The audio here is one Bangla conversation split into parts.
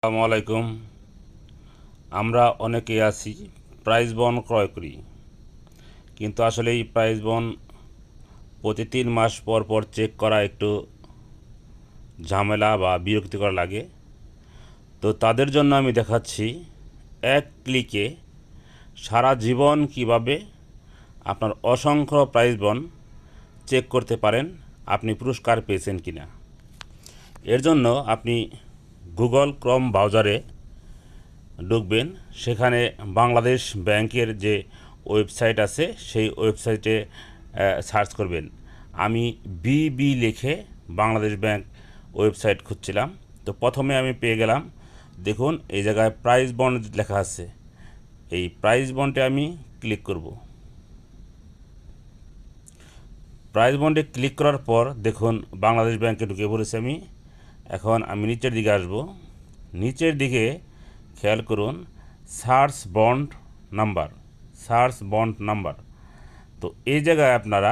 আসসালামু আলাইকুম। আমরা অনেকেই আছি প্রাইজ বন্ড ক্রয় করি, কিন্তু আসলে এই প্রাইজ বন্ড প্রতি 3 মাস পর পর চেক করা একটু ঝামেলা বা বিরক্তিকর লাগে। তো তাদের জন্য আমি দেখাচ্ছি এক ক্লিকে সারা জীবন কিভাবে আপনার অসংখ্য প্রাইজ বন্ড চেক করতে পারেন আপনি পুরস্কার পেয়েছেন কিনা। এর জন্য আপনি গুগল ক্রোম ব্রাউজারে ঢুকবেন, সেখানে বাংলাদেশ ব্যাংকের যে ওয়েবসাইট আছে সেই ওয়েবসাইটে সার্চ করবেন। আমি বিবি লিখে বাংলাদেশ ব্যাংক ওয়েবসাইট খুঁজছিলাম, তো প্রথমে আমি পেয়ে গেলাম। দেখুন এই জায়গায় প্রাইজ বন্ড লেখা আছে, এই প্রাইজ বন্ডে আমি ক্লিক করব। প্রাইজ বন্ডে ক্লিক করার পর দেখুন বাংলাদেশ ব্যাংকে ঢুকে পড়েছি আমি। এখন আমি নিচের দিকে আসব। নিচের দিকে খেয়াল করুন search bond number, search bond number. তো এই জায়গায় আপনারা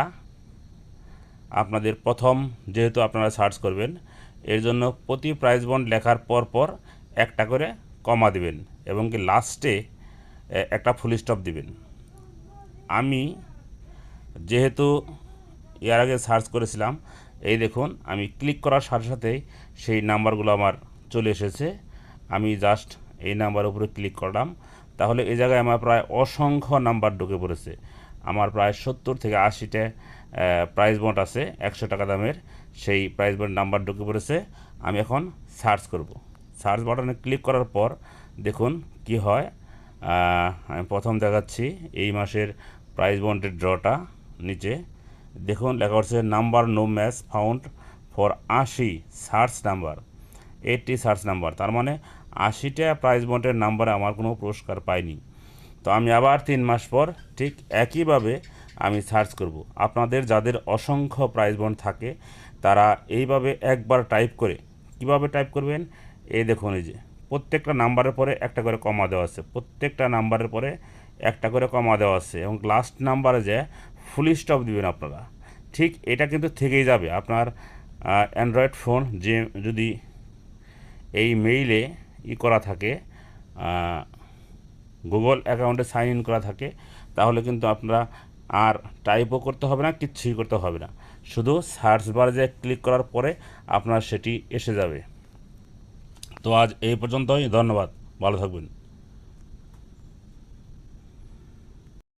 আপনাদের প্রথম যেহেতু আপনারা সার্চ করবেন, এর জন্য প্রতি প্রাইজ বন্ড লেখার পর পর একটা করে কমা দিবেন এবং কি লাস্টে একটা ফুল স্টপ দিবেন। আমি যেহেতু এর আগে সার্চ করেছিলাম, এই দেখুন আমি ক্লিক করার সাথে সাথেই সেই নাম্বারগুলো আমার চলে এসেছে। আমি জাস্ট এই নাম্বারের উপরে ক্লিক করলাম, তাহলে এই জায়গায় আমার প্রায় অসংখ্য নাম্বার ঢুকে পড়েছে। আমার প্রায় 70 থেকে 80টা প্রাইজ বন্ড আছে 100 টাকা দামের, সেই প্রাইজ বন্ড নাম্বার ঢুকে পড়েছে। আমি এখন সার্চ করব। সার্চ বাটনে ক্লিক করার পর দেখুন কি হয়। আমি প্রথম দেখাচ্ছি এই মাসের প্রাইজ বন্ডের ড্রটা। নিচে দেখুন লেখা হচ্ছে number no match found for 80 search number, 80 search number. তার মানে 80টা প্রাইজ বন্ডের নাম্বারে আমার কোনো পুরস্কার পাইনি। তো আমি আবার 3 মাস পর ঠিক একইভাবে আমি সার্চ করব। আপনাদের যাদের অসংখ্য প্রাইজ বন্ড থাকে তারা এইভাবে একবার টাইপ করে, কিভাবে টাইপ করবেন, এই দেখুন এই যে প্রত্যেকটা নাম্বারের পরে একটা করে কমা দেওয়া আছে, প্রত্যেকটা নাম্বারের পরে একটা করে কমা দেওয়া আছে এবং লাস্ট নাম্বারে যে ফুল স্টপ দিবেন আপনারা। ঠিক এটা কিন্তু থেকেই যাবে আপনার অ্যান্ড্রয়েড ফোন যে যদি এই মেইলে করা থাকে, গুগল অ্যাকাউন্টে সাইন ইন করা থাকে, তাহলে কিন্তু আপনারা আর টাইপও করতে হবে না, কিচ্ছুই করতে হবে না। শুধু সার্চ বারে যে ক্লিক করার পরে আপনার সেটি এসে যাবে। তো আজ এই পর্যন্তই, ধন্যবাদ, ভালো থাকবেন।